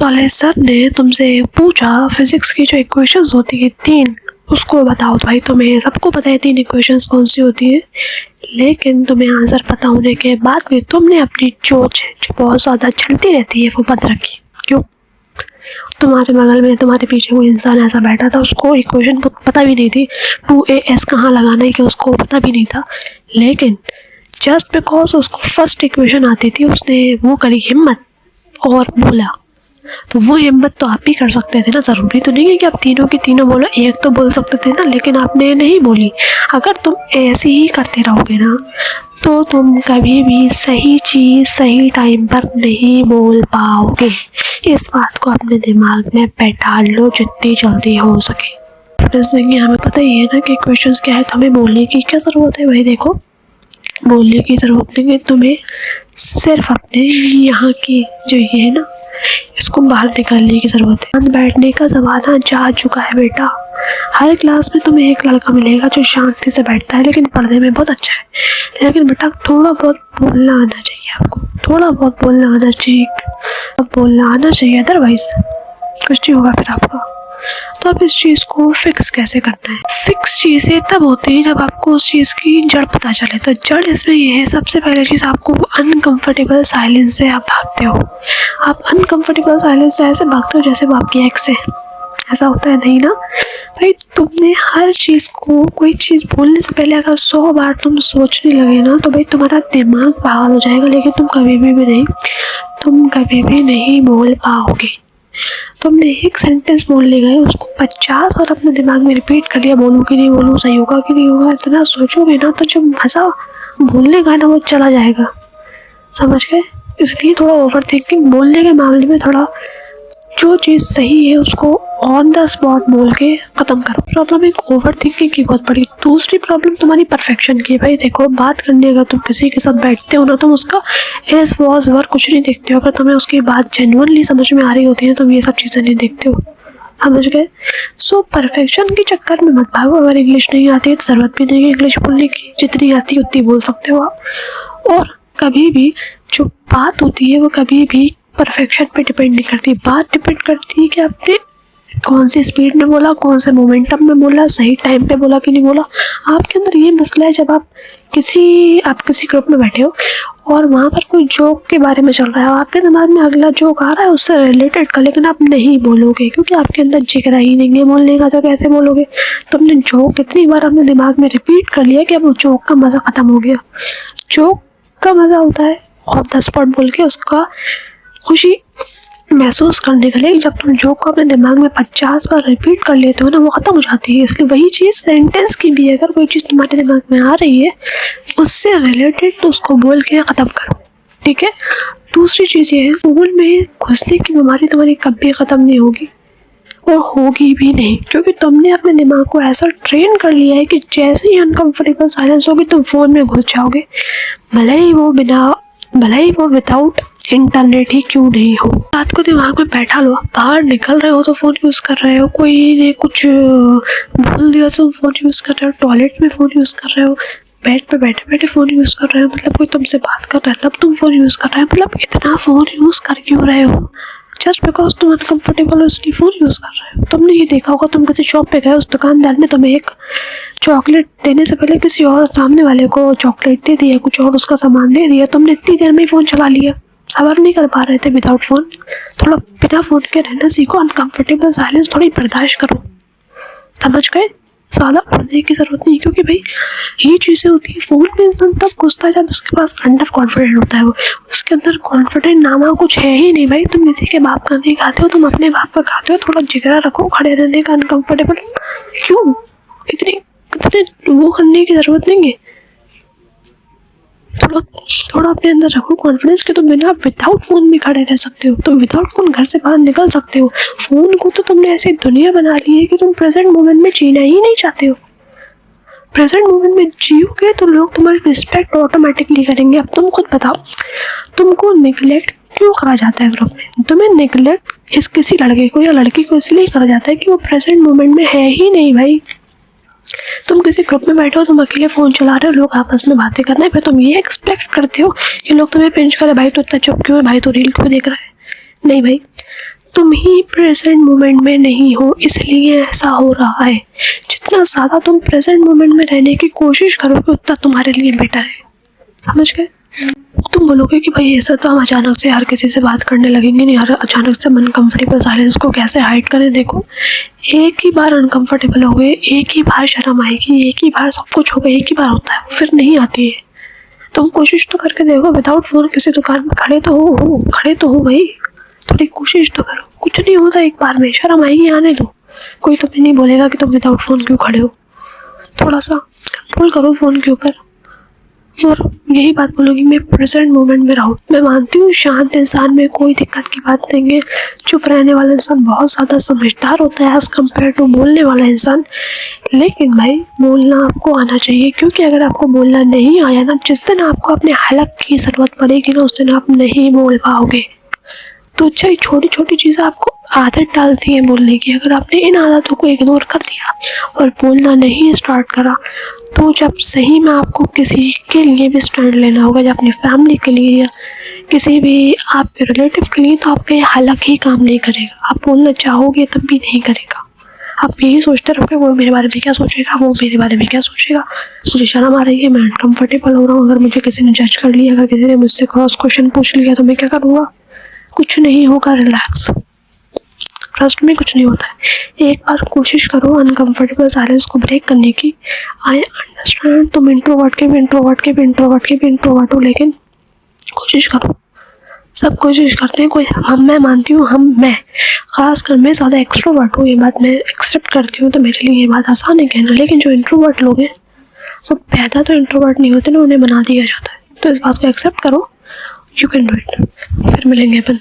वाले सर ने तुमसे पूछा फिजिक्स की जो इक्वेशंस होती है 3, उसको बताओ। तो भाई तुम्हें सबको पता है 3 इक्वेशंस कौन सी होती है, लेकिन तुम्हें आंसर पता होने के बाद भी तुमने अपनी चोंच जो बहुत ज़्यादा चलती रहती है वो बंद रखी। क्यों? तुम्हारे बगल में तुम्हारे पीछे कोई इंसान ऐसा बैठा था, उसको इक्वेशन पता भी नहीं थी, 2as कहाँ लगाना है कि उसको पता भी नहीं था, लेकिन जस्ट बिकॉज उसको फर्स्ट इक्वेशन आती थी उसने वो करी हिम्मत और बोला। तो वो हिम्मत तो आप भी कर सकते थे ना, ज़रूरी तो नहीं है कि आप तीनों की तीनों बोलो, एक तो बोल सकते थे ना, लेकिन आपने नहीं बोली। अगर तुम ऐसे ही करते रहोगे ना तो तुम कभी भी सही चीज़ सही टाइम पर नहीं बोल पाओगे। इस बात को अपने दिमाग में बैठा लो जितनी जल्दी हो सके। हमें पता ही है ना कि क्वेश्चंस क्या है, तो हमें बोलने की क्या ज़रूरत है भाई। देखो, बोलने की ज़रूरत नहीं है, तुम्हें सिर्फ अपने यहाँ की जो ये है ना इसको बाहर निकालने की ज़रूरत है। बैठने का ज़माना जा चुका है बेटा। हर क्लास में तुम्हें एक लड़का मिलेगा जो शांति से बैठता है लेकिन पढ़ने में बहुत अच्छा है, लेकिन बेटा थोड़ा बहुत बोलना आना चाहिए आपको, थोड़ा बहुत बोलना आना चाहिए, अब बोलना आना चाहिए, अदरवाइज कुछ नहीं होगा फिर आपका। तो अब इस चीज़ को फिक्स कैसे करना है? फिक्स चीज़ें तब होती है जब आपको उस चीज़ की जड़ पता चले। तो जड़ इसमें ये है, सबसे पहले चीज़ आपको अनकंफर्टेबल साइलेंस से आप भागते हो। आप अनकंफर्टेबल साइलेंस से ऐसे भागते हो जैसे वो आपकी एक्स है। ऐसा होता है नहीं ना भाई। तुमने हर चीज़ को, कोई चीज़ बोलने से पहले अगर 100 बार तुम सोचने लगे ना तो भाई तुम्हारा दिमाग पागल हो जाएगा, लेकिन तुम कभी भी नहीं बोल पाओगे। तुमने एक सेंटेंस बोलने गए, उसको 50 बार अपने दिमाग में रिपीट कर लिया, बोलूँ कि नहीं बोलूँ, सही होगा कि नहीं होगा, इतना सोचोगे ना तो जो मज़ा बोलने का ना वो चला जाएगा, समझ गए। इसलिए थोड़ा ओवर थिंकिंग बोलने के मामले में थोड़ा जो चीज़ सही है उसको ऑन द स्पॉट बोल के ख़त्म करो। प्रॉब्लम एक ओवर थिंकिंग की बहुत बड़ी। दूसरी प्रॉब्लम तुम्हारी परफेक्शन की। भाई देखो, बात करने का तुम किसी के साथ बैठते हो ना, तुम उसका एज वॉज वर कुछ नहीं देखते हो। अगर तुम्हें उसकी बात जेन्युइनली समझ में आ रही होती है तुम ये सब चीज़ें नहीं देखते हो, समझ गए। सो परफेक्शन के चक्कर में मत भागो। अगर इंग्लिश नहीं आती है तो ज़रूरत भी नहीं है इंग्लिश बोलने की, जितनी आती है उतनी बोल सकते हो आप। और कभी भी जो बात होती है वो कभी भी परफेक्शन पे डिपेंड नहीं करती। बात डिपेंड करती है कि आपने कौन सी स्पीड में बोला, कौन से मोमेंटम में बोला, सही टाइम पे बोला कि नहीं बोला। आपके अंदर ये मसला है, जब आप किसी ग्रुप में बैठे हो और वहाँ पर कोई जोक के बारे में चल रहा है, आपके दिमाग में अगला जोक आ रहा है उससे रिलेटेड का, लेकिन आप नहीं बोलोगे क्योंकि आपके अंदर जिगरा ही नहीं है बोलने का। तो कैसे बोलोगे? तुमने जोक इतनी बार अपने दिमाग में रिपीट कर लिया कि अब वो जोक का मज़ा ख़त्म हो गया। जोक का मज़ा होता है ऑन द स्पॉट बोल के उसका खुशी महसूस करने के लिए। जब तुम जोक को अपने दिमाग में 50 बार रिपीट कर लेते हो ना, वो ख़त्म हो जाती है। इसलिए वही चीज़ सेंटेंस की भी, अगर कोई चीज़ तुम्हारे दिमाग में आ रही है उससे रिलेटेड तो उसको बोल के ख़त्म करो, ठीक है। दूसरी चीज़ ये है, फोन में घुसने की बीमारी तुम्हारी कभी ख़त्म नहीं होगी और होगी भी नहीं, क्योंकि तुमने अपने दिमाग को ऐसा ट्रेन कर लिया है कि जैसे ही अनकम्फर्टेबल साइलेंस होगी तुम फ़ोन में घुस जाओगे, भले ही वो विदाउट इंटरनेट ही क्यों नहीं हो। बात को दिमाग में बैठा लो। बाहर निकल रहे हो तो फ़ोन यूज़ कर रहे हो, कोई ने कुछ बोल दिया तो फ़ोन यूज़ कर रहे हो, टॉयलेट में फ़ोन यूज़ कर रहे हो, बेड पे बैठे बैठे फ़ोन यूज़ कर रहे हो, मतलब कोई तुमसे बात कर रहा है तब तुम फ़ोन यूज़ कर रहे हो। मतलब इतना फ़ोन यूज़ कर क्यों रहे हो? जस्ट बिकॉज तुम अनकम्फर्टेबल हो इसलिए फ़ोन यूज़ कर रहे हो। तुमने ये देखा होगा, तुम किसी शॉप पे गए, उस दुकानदार ने तुम्हें एक चॉकलेट देने से पहले किसी और सामने वाले को चॉकलेट दे दिया, कुछ और उसका सामान दे दिया, तुमने इतनी देर में ही फ़ोन चला लिया। सबर नहीं कर पा रहे थे विदाउट फ़ोन। थोड़ा बिना फ़ोन के रहना सीखो, अनकम्फर्टेबल साइलेंस थोड़ी बर्दाश्त करो, समझ गए। ज़्यादा पढ़ने की ज़रूरत नहीं, क्योंकि भाई ये चीज़ें होती है। फ़ोन में इंसान तब घुसता है जब उसके पास अंडर कॉन्फिडेंट होता है, वो उसके अंदर कॉन्फिडेंट नामा कुछ है ही नहीं। भाई तुम किसी के बाप का नहीं खाते हो, तुम अपने बाप का खाते हो। थोड़ा जिगरा रखो खड़े रहने का। अनकम्फर्टेबल क्यों? इतने वो करने की ज़रूरत नहीं है। थोड़ा अपने अंदर रखो कॉन्फिडेंस कि तुम बिना विदाउट फ़ोन भी खड़े रह सकते हो, तुम विदाउट फ़ोन घर से बाहर निकल सकते हो। फ़ोन को तो तुमने ऐसी दुनिया बना ली है कि तुम प्रेजेंट मोमेंट में जीना ही नहीं चाहते हो। प्रेजेंट मोमेंट में जियोगे तो लोग तुम्हारी रिस्पेक्ट ऑटोमेटिकली करेंगे। अब तुम खुद बताओ, तुमको निगलेक्ट क्यों करा जाता है ग्रुप में? तुम्हें निगलेक्ट किसी लड़के को या लड़की को इसलिए करा जाता है कि वो प्रेजेंट मोमेंट में है ही नहीं। भाई तुम किसी ग्रुप में बैठे हो, तुम अकेले फ़ोन चला रहे हो, लोग आपस में बातें कर रहे हैं, फिर तुम ये एक्सपेक्ट करते हो कि लोग तुम्हें पिंच करे, भाई तो इतना चुप क्यों है, भाई तो रील क्यों देख रहा है। नहीं भाई, तुम ही प्रेजेंट मोमेंट में नहीं हो, इसलिए ऐसा हो रहा है। जितना ज़्यादा तुम प्रेजेंट मोमेंट में रहने की कोशिश करोगे उतना तुम्हारे लिए बेटर है, समझ गए। तुम बोलोगे कि भाई ऐसा तो हम अचानक से हर किसी से बात करने लगेंगे नहीं, हर अचानक से अनकंफर्टेबल साइलेंस को कैसे हाइड करें। देखो, एक ही बार अनकंफर्टेबल हो गए, एक ही बार शर्म आएगी, एक ही बार सब कुछ होगा, एक ही बार होता है, फिर नहीं आती है। तुम कोशिश तो करके देखो, विदाउट फोन किसी दुकान में खड़े तो हो भाई, थोड़ी कोशिश तो करो। कुछ नहीं होता, एक बार में शर्म आएगी, आने दो। कोई तुम्हें नहीं बोलेगा कि तुम विदाउट फोन क्यों खड़े हो। थोड़ा सा कंट्रोल करो फोन के ऊपर, और यही बात बोलूँगी, मैं प्रेजेंट मोमेंट में रहूँ। मैं मानती हूँ शांत इंसान में कोई दिक्कत की बात नहीं है, चुप रहने वाला इंसान बहुत ज़्यादा समझदार होता है एज़ कम्पेयर टू बोलने वाला इंसान। लेकिन भाई बोलना आपको आना चाहिए, क्योंकि अगर आपको बोलना नहीं आया ना, जिस दिन आपको अपने हलक की ज़रूरत पड़ेगी ना, उस दिन आप नहीं बोल पाओगे। तो अच्छा, ये छोटी छोटी चीज़ें आपको आदत डालती हैं बोलने की। अगर आपने इन आदतों को इग्नोर कर दिया और बोलना नहीं स्टार्ट करा, तो जब सही में आपको किसी के लिए भी स्टैंड लेना होगा, या अपनी फैमिली के लिए या किसी भी आपके रिलेटिव के लिए, तो आपका ये हलक ही काम नहीं करेगा। आप बोलना चाहोगे तब भी नहीं करेगा। आप यही सोचते रहोगे, वो मेरे बारे में क्या सोचेगा, वो मेरे बारे में क्या सोचेगा, मुझे शर्म आ रही है, मैं अनकम्फर्टेबल हो रहा हूँ, अगर मुझे किसी ने जज कर लिया, अगर किसी ने मुझसे क्रॉस क्वेश्चन पूछ लिया तो मैं क्या करूँगा। कुछ नहीं होगा, रिलैक्स, ट्रस्ट में कुछ नहीं होता है। एक बार कोशिश करो अनकंफर्टेबल साइलेंस को ब्रेक करने की। आई अंडरस्टैंड तुम इंट्रोवर्ट हो, लेकिन कोशिश करो। सब कोशिश करते हैं, कोई मैं मानती हूँ, मैं खासकर मैं ज़्यादा एक्सट्रोवर्ट हूँ, ये बात मैं एक्सेप्ट करती हूँ, तो मेरे लिए ये बात आसान है कहना। लेकिन जो इंट्रोवर्ट लोग हैं वो पैदा तो इंट्रोवर्ट नहीं होते ना, उन्हें बना दिया जाता है। तो इस बात को एक्सेप्ट करो, यू कैन डू इट। फिर मिलेंगे अपन।